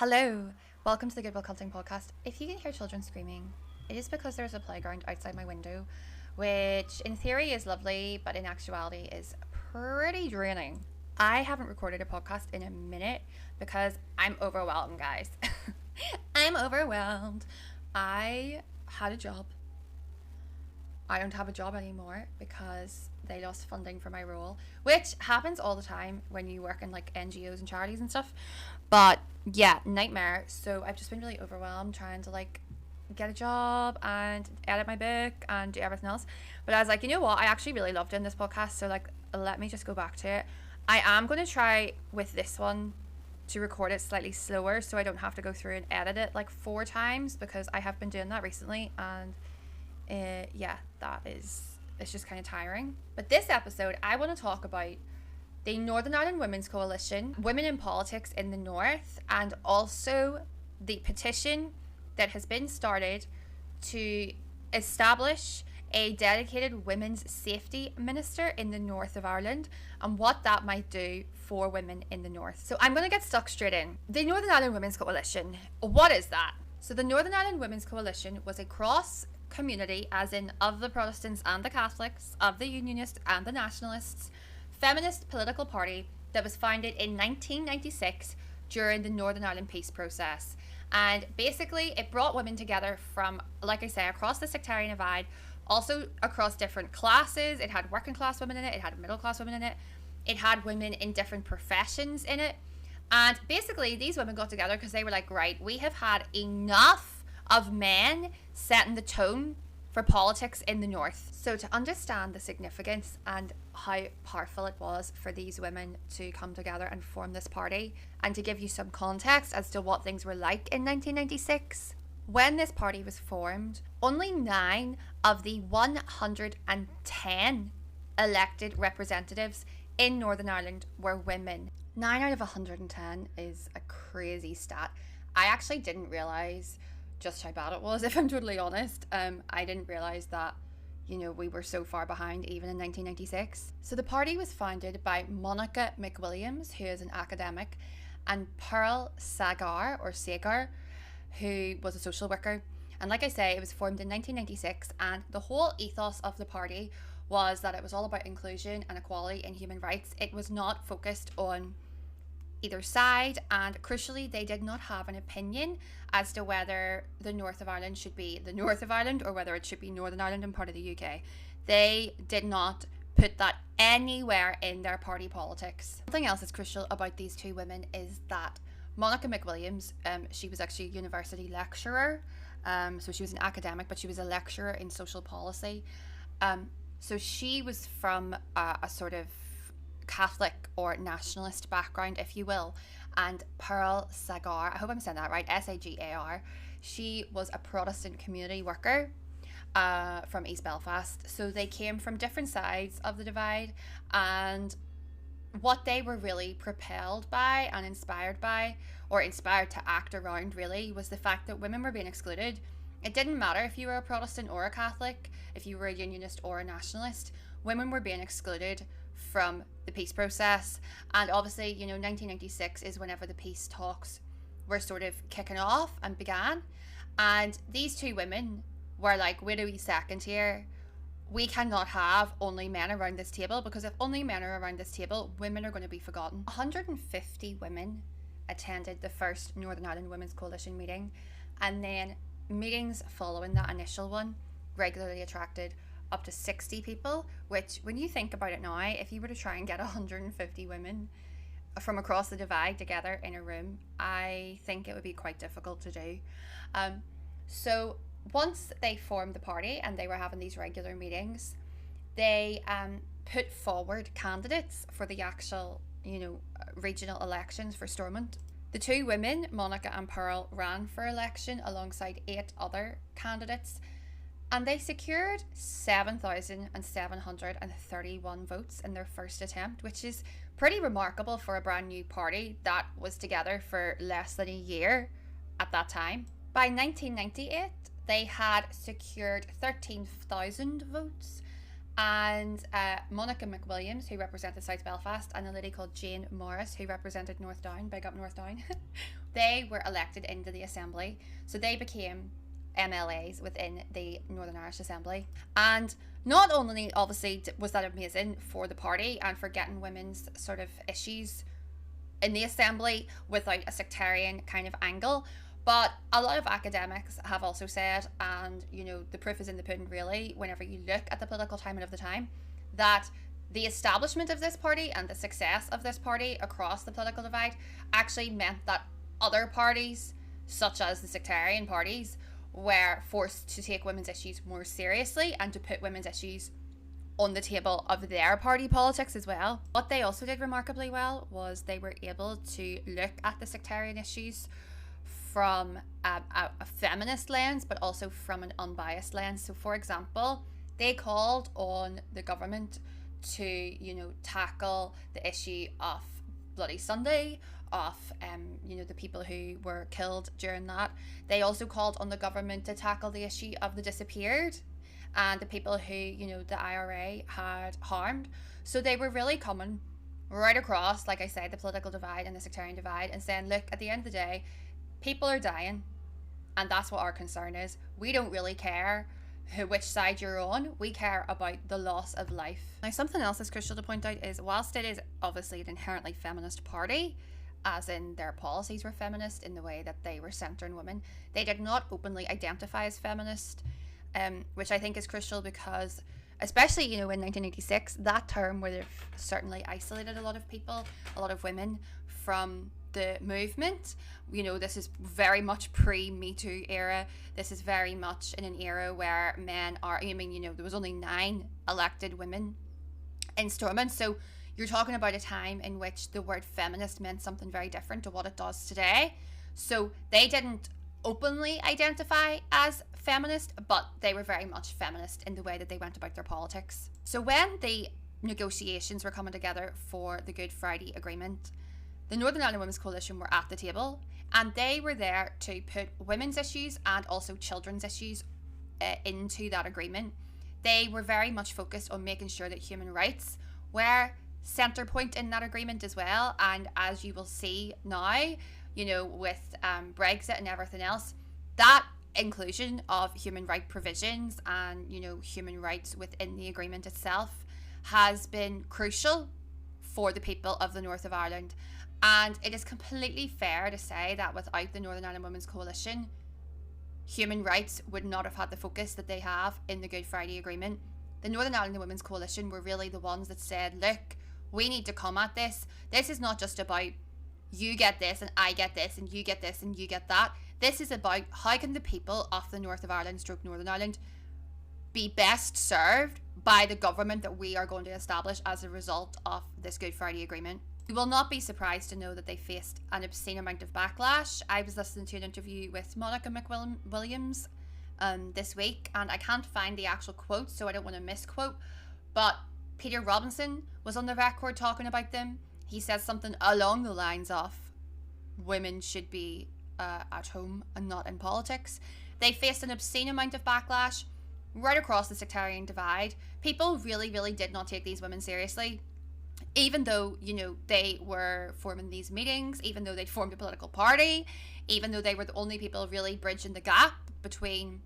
Hello, welcome to the Goodwill Cxunting podcast. If you can hear children screaming, it is because there's a playground outside my window, which in theory is lovely, but in actuality is pretty draining. I haven't recorded a podcast in a minute because I'm overwhelmed, guys. I'm overwhelmed. I had a job. I don't have a job anymore because they lost funding for my role, which happens all the time when you work in like NGOs and charities and stuff. But yeah, nightmare. So I've just been really overwhelmed trying to like get a job and edit my book and do everything else. But I was like, you know what? I actually really loved doing this podcast. So like, let me just go back to it. I am going to try with this one to record it slightly slower so I don't have to go through and edit it like 4 times because I have been doing that recently and it's just kind of tiring. But this episode, I want to talk about the Northern Ireland Women's Coalition, women in politics in the North, and also the petition that has been started to establish a dedicated women's safety minister in the north of Ireland and what that might do for women in the north. So I'm going to get stuck straight in. The Northern Ireland Women's Coalition, what is that? So the Northern Ireland Women's Coalition was a cross community, as in of the Protestants and the Catholics, of the Unionists and the Nationalists, feminist political party that was founded in 1996 during the Northern Ireland peace process. And basically it brought women together from, like I say, across the sectarian divide, also across different classes. It had working class women in it, it had middle class women in it, it had women in different professions in it. And basically these women got together because they were like, right, we have had enough of men setting the tone for politics in the north. So to understand the significance and how powerful it was for these women to come together and form this party, and to give you some context as to what things were like in 1996, when this party was formed, only 9 of the 110 elected representatives in Northern Ireland were women. 9 out of 110 is a crazy stat. I actually didn't realise just how bad it was, if I'm totally honest. I didn't realise that, we were so far behind even in 1996. So the party was founded by Monica McWilliams, who is an academic, and Pearl Sagar, who was a social worker. And like I say, it was formed in 1996, and the whole ethos of the party was that it was all about inclusion and equality and human rights. It was not focused on either side, and crucially they did not have an opinion as to whether the north of Ireland should be the north of Ireland or whether it should be Northern Ireland and part of the UK. They did not put that anywhere in their party politics. Something else that's crucial about these 2 women is that Monica McWilliams, she was actually a university lecturer, so she was an academic, but she was a lecturer in social policy. So she was from a sort of Catholic or nationalist background, if you will. And Pearl Sagar, I hope I'm saying that right, Sagar, she was a Protestant community worker from East Belfast. So they came from different sides of the divide, and what they were really propelled by and inspired by, or inspired to act around really, was the fact that women were being excluded. It didn't matter if you were a Protestant or a Catholic, if you were a Unionist or a Nationalist, women were being excluded from the peace process. And obviously, 1996 is whenever the peace talks were sort of kicking off and began. And these 2 women were like, wait a wee second here, we cannot have only men around this table, because if only men are around this table, women are going to be forgotten. 150 women attended the first Northern Ireland Women's Coalition meeting, and then meetings following that initial one regularly attracted up to 60 people, which when you think about it now, if you were to try and get 150 women from across the divide together in a room, I think it would be quite difficult to do. So once they formed the party and they were having these regular meetings, they put forward candidates for the actual, regional elections for Stormont. The 2 women, Monica and Pearl, ran for election alongside 8 other candidates, and they secured 7,731 votes in their first attempt, which is pretty remarkable for a brand new party that was together for less than a year at that time. By 1998, they had secured 13,000 votes, and Monica McWilliams, who represented South Belfast, and a lady called Jane Morris, who represented North Down, big up North Down, they were elected into the Assembly. So they became MLAs within the Northern Irish Assembly. And not only, obviously, was that amazing for the party and for getting women's sort of issues in the Assembly without a sectarian kind of angle, but a lot of academics have also said, and the proof is in the pudding really, whenever you look at the political timing of the time, that the establishment of this party and the success of this party across the political divide actually meant that other parties, such as the sectarian parties, were forced to take women's issues more seriously and to put women's issues on the table of their party politics as well. What they also did remarkably well was they were able to look at the sectarian issues from a feminist lens, but also from an unbiased lens. So, for example, they called on the government to, tackle the issue of Bloody Sunday, of, the people who were killed during that. They also called on the government to tackle the issue of the disappeared and the people who, the IRA had harmed. So they were really coming right across, like I said, the political divide and the sectarian divide, and saying, look, at the end of the day, people are dying, and that's what our concern is. We don't really care which side you're on. We care about the loss of life. Now, something else that's crucial to point out is, whilst it is obviously an inherently feminist party, as in their policies were feminist in the way that they were centering women, they did not openly identify as feminist, which I think is crucial because, especially, in 1986, that term would have certainly isolated a lot of people, a lot of women from the movement. This is very much pre-Me Too era. This is very much in an era where men are, there was only 9 elected women in Stormont. So you're talking about a time in which the word feminist meant something very different to what it does today. So they didn't openly identify as feminist, but they were very much feminist in the way that they went about their politics. So when the negotiations were coming together for the Good Friday Agreement, the Northern Ireland Women's Coalition were at the table, and they were there to put women's issues and also children's issues into that agreement. They were very much focused on making sure that human rights were centre point in that agreement as well. And as you will see now, with Brexit and everything else, that inclusion of human right provisions and, human rights within the agreement itself has been crucial for the people of the north of Ireland. And it is completely fair to say that without the Northern Ireland Women's Coalition, human rights would not have had the focus that they have in the Good Friday Agreement. The Northern Ireland Women's Coalition were really the ones that said, look, we need to come at this. This is not just about you get this and I get this and you get this and you get that. This is about how can the people of the north of Ireland, stroke Northern Ireland, be best served by the government that we are going to establish as a result of this Good Friday Agreement. You will not be surprised to know that they faced an obscene amount of backlash. I was listening to an interview with Monica McWilliams this week, and I can't find the actual quote, so I don't want to misquote, but Peter Robinson was on the record talking about them. He says something along the lines of, women should be at home and not in politics. They faced an obscene amount of backlash right across the sectarian divide. People really, really did not take these women seriously. Even though, they were forming these meetings, even though they'd formed a political party, even though they were the only people really bridging the gap between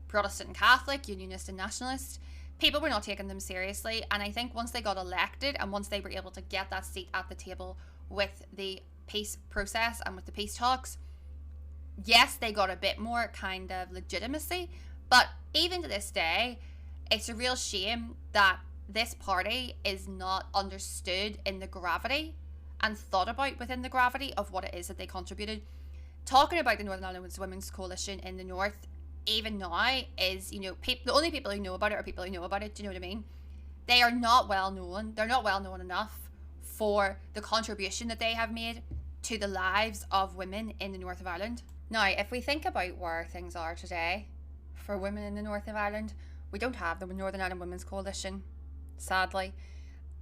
Protestant and Catholic, Unionist and Nationalist, people were not taking them seriously. And I think once they got elected and once they were able to get that seat at the table with the peace process and with the peace talks, yes, they got a bit more kind of legitimacy. But even to this day, it's a real shame that this party is not understood in the gravity and thought about within the gravity of what it is that they contributed. Talking about the Northern Ireland Women's Coalition in the north, even now, is, the only people who know about it are people who know about it. Do you know what I mean? They are not well known. They're not well known enough for the contribution that they have made to the lives of women in the north of Ireland. Now, if we think about where things are today for women in the north of Ireland, we don't have the Northern Ireland Women's Coalition, sadly,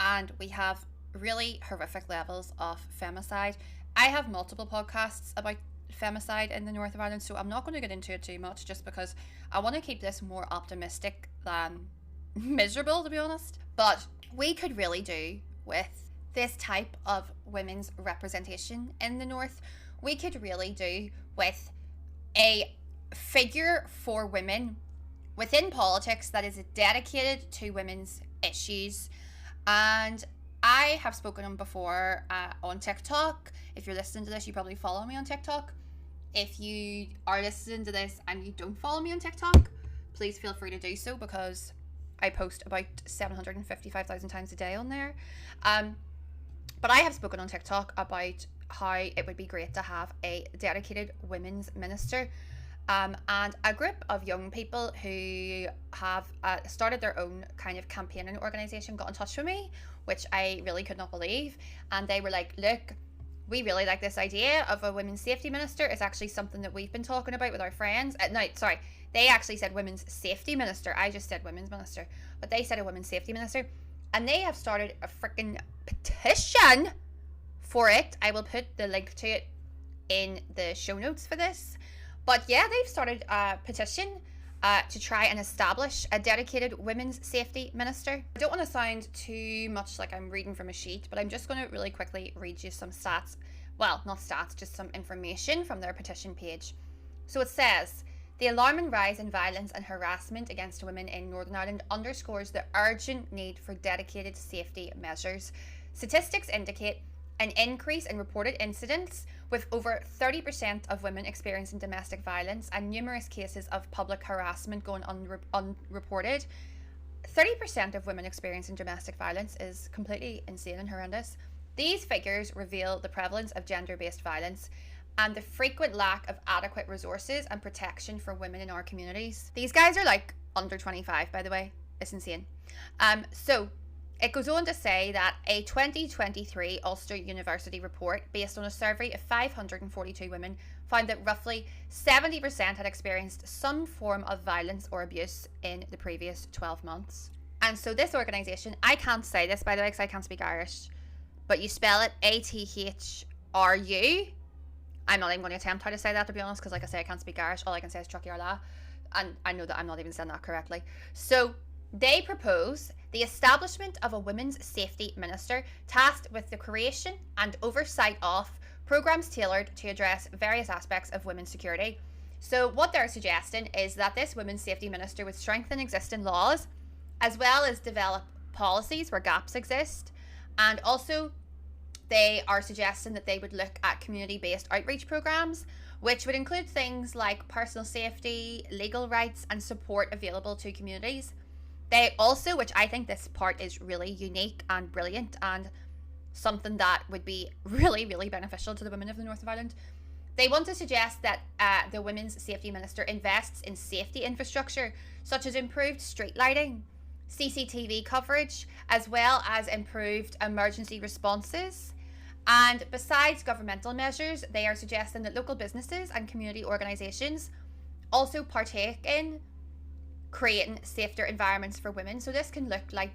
and we have really horrific levels of femicide. I have multiple podcasts about femicide in the north of Ireland, so I'm not going to get into it too much just because I want to keep this more optimistic than miserable, to be honest. But we could really do with this type of women's representation in the north. we could really do with a figure for women within politics that is dedicated to women's issues. And I have spoken on before on TikTok. If you're listening to this, you probably follow me on TikTok. If you are listening to this and you don't follow me on TikTok, please feel free to do so, because I post about 755,000 times a day on there. But I have spoken on TikTok about how it would be great to have a dedicated women's minister. And a group of young people who have started their own kind of campaigning organisation got in touch with me, which I really could not believe. And they were like, look, we really like this idea of a women's safety minister. It's actually something that we've been talking about with our friends. They actually said women's safety minister. I just said women's minister. But they said a women's safety minister. And they have started a freaking petition for it. I will put the link to it in the show notes for this. But yeah, they've started a petition to try and establish a dedicated women's safety minister. I don't want to sound too much like I'm reading from a sheet, but I'm just going to really quickly read you some stats. Well, not stats, just some information from their petition page. So it says, the alarming rise in violence and harassment against women in Northern Ireland underscores the urgent need for dedicated safety measures. Statistics indicate an increase in reported incidents, with over 30% of women experiencing domestic violence and numerous cases of public harassment going unreported. 30% of women experiencing domestic violence is completely insane and horrendous. These figures reveal the prevalence of gender-based violence and the frequent lack of adequate resources and protection for women in our communities. These guys are like under 25, by the way. It's insane. So it goes on to say that a 2023 Ulster University report based on a survey of 542 women found that roughly 70% had experienced some form of violence or abuse in the previous 12 months. And so this organisation, I can't say this by the way because I can't speak Irish, but you spell it ATHRU. I'm not even going to attempt how to say that, to be honest, because like I say, I can't speak Irish. All I can say is Trucky Arla, and I know that I'm not even saying that correctly. So they propose the establishment of a women's safety minister tasked with the creation and oversight of programs tailored to address various aspects of women's security. So what they're suggesting is that this women's safety minister would strengthen existing laws, as well as develop policies where gaps exist. And also they are suggesting that they would look at community-based outreach programs, which would include things like personal safety, legal rights, and support available to communities. They also, which I think this part is really unique and brilliant and something that would be really, really beneficial to the women of the North of Ireland, they want to suggest that the Women's Safety Minister invests in safety infrastructure, such as improved street lighting, CCTV coverage, as well as improved emergency responses. And besides governmental measures, they are suggesting that local businesses and community organisations also partake in creating safer environments for women. So this can look like,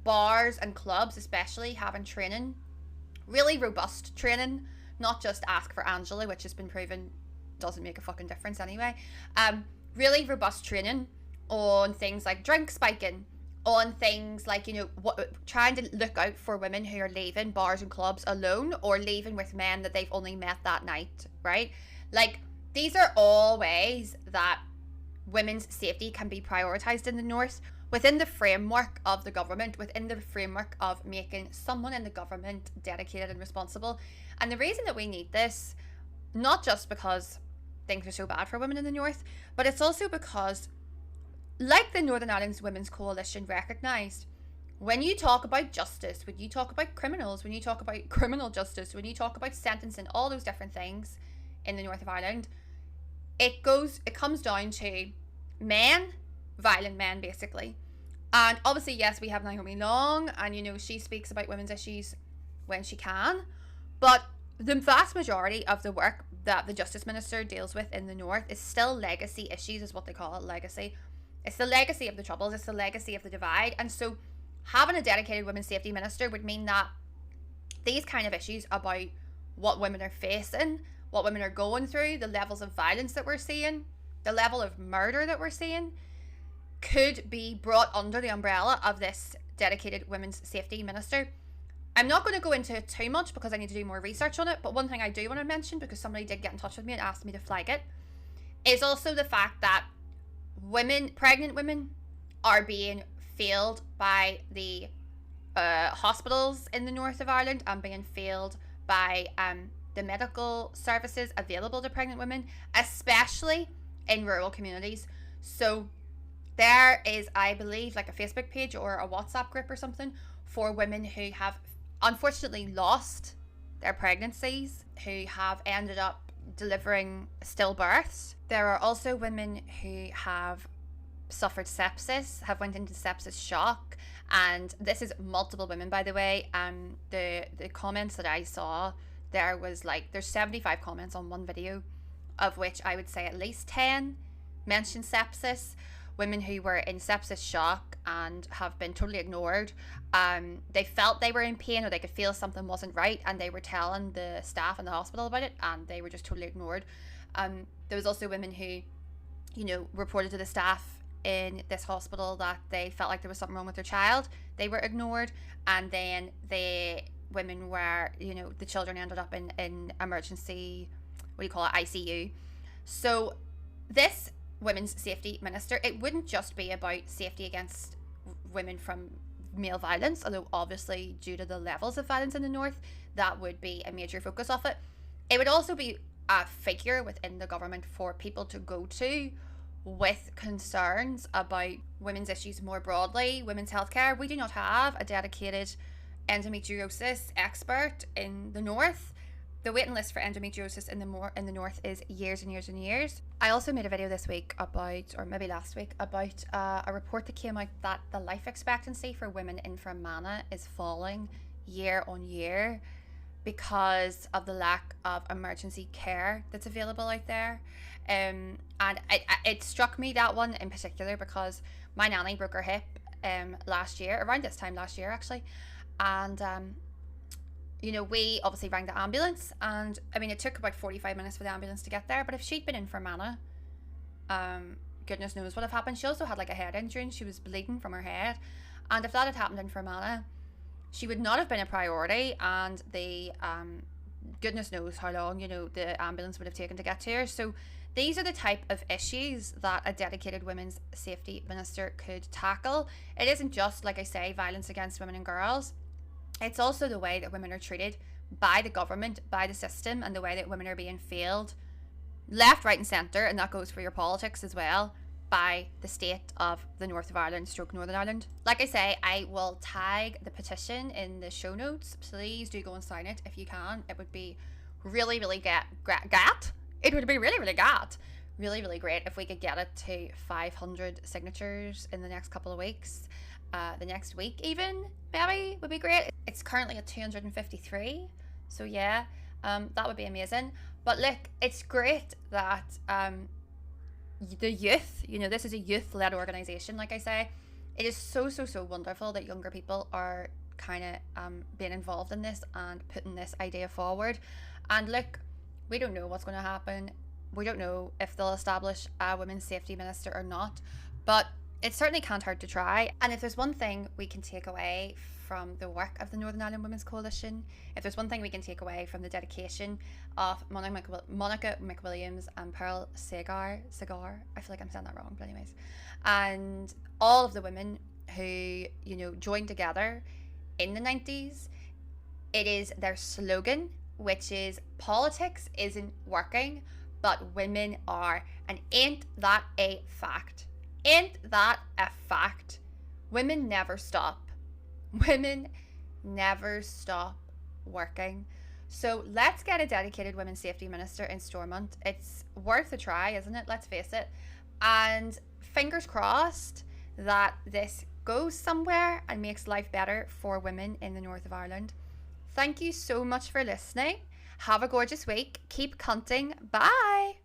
bars and clubs especially having training, really robust training, not just ask for Angela, which has been proven doesn't make a fucking difference anyway. Really robust training on things like drink spiking, on things like, trying to look out for women who are leaving bars and clubs alone or leaving with men that they've only met that night, right? Like, these are all ways that women's safety can be prioritised in the North within the framework of the government, within the framework of making someone in the government dedicated and responsible. And the reason that we need this, not just because things are so bad for women in the North, but it's also because, like the Northern Ireland's Women's Coalition recognised, when you talk about justice, when you talk about criminals, when you talk about criminal justice, when you talk about sentencing, all those different things in the North of Ireland, it comes down to men, violent men basically. And obviously, yes, we have Naomi Long, and she speaks about women's issues when she can, but the vast majority of the work that the Justice Minister deals with in the North is still legacy issues, is what they call it, legacy. It's the legacy of the Troubles, it's the legacy of the divide. And so having a dedicated women's safety minister would mean that these kind of issues about what women are facing, what women are going through, the levels of violence that we're seeing, the level of murder that we're seeing, could be brought under the umbrella of this dedicated women's safety minister. I'm not going to go into it too much because I need to do more research on it, but one thing I do want to mention, because somebody did get in touch with me and asked me to flag it, is also the fact that pregnant women are being failed by the hospitals in the north of Ireland and being failed by the medical services available to pregnant women, especially in rural communities. So there is, I believe, like a Facebook page or a WhatsApp group or something for women who have unfortunately lost their pregnancies, who have ended up delivering stillbirths. There are also women who have suffered sepsis, have went into sepsis shock, and this is multiple women, by the way. The comments that I saw, there's 75 comments on one video, of which I would say at least 10 mentioned sepsis. Women who were in sepsis shock and have been totally ignored. They felt they were in pain, or they could feel something wasn't right, and they were telling the staff in the hospital about it, and they were just totally ignored. There was also women who, reported to the staff in this hospital that they felt like there was something wrong with their child. They were ignored, and then the women were, the children ended up in emergency, ICU. So this Women's Safety Minister, it wouldn't just be about safety against women from male violence, although obviously due to the levels of violence in the north, that would be a major focus of it. It would also be a figure within the government for people to go to with concerns about women's issues more broadly, women's healthcare. We do not have a dedicated endometriosis expert in the north. The waiting list for endometriosis in the north is years and years and years. I also made a video this week about, or maybe last week, about a report that came out that the life expectancy for women in Fermanagh is falling year on year because of the lack of emergency care that's available out there. And it struck me, that one in particular, because my nanny broke her hip last year, around this time last year actually, and we obviously rang the ambulance, and it took about 45 minutes for the ambulance to get there. But if she'd been in Fermanagh, goodness knows what have happened. She also had like a head injury and she was bleeding from her head, and if that had happened in Fermanagh, she would not have been a priority, and the goodness knows how long the ambulance would have taken to get to her. So these are the type of issues that a dedicated women's safety minister could tackle. It isn't just, like I say, violence against women and girls. It's also the way that women are treated by the government, by the system, and the way that women are being failed left, right and centre, and that goes for your politics as well, by the state of the north of Ireland, Northern Ireland. Like I say, I will tag the petition in the show notes. Please do go and sign it if you can. It would be really, really It would be really, really really, really great if we could get it to 500 signatures in the next couple of weeks. The next week even, maybe, would be great. It's currently at 253, so yeah, that would be amazing. But look, it's great that the youth, this is a youth-led organisation, like I say. It is so wonderful that younger people are kind of being involved in this and putting this idea forward. And look, we don't know what's going to happen. We don't know if they'll establish a women's safety minister or not, but it certainly can't hurt to try. And if there's one thing we can take away from the work of the Northern Ireland Women's Coalition, if there's one thing we can take away from the dedication of Monica McWilliams and Pearl Segar, I feel like I'm saying that wrong, but anyways, and all of the women who, joined together in the 90s, it is their slogan, which is politics isn't working, but women are. And ain't that a fact? Ain't that a fact? Women never stop. Women never stop working. So let's get a dedicated women's safety minister in Stormont. It's worth a try, isn't it? Let's face it. And fingers crossed that this goes somewhere and makes life better for women in the north of Ireland. Thank you so much for listening. Have a gorgeous week. Keep cunting. Bye.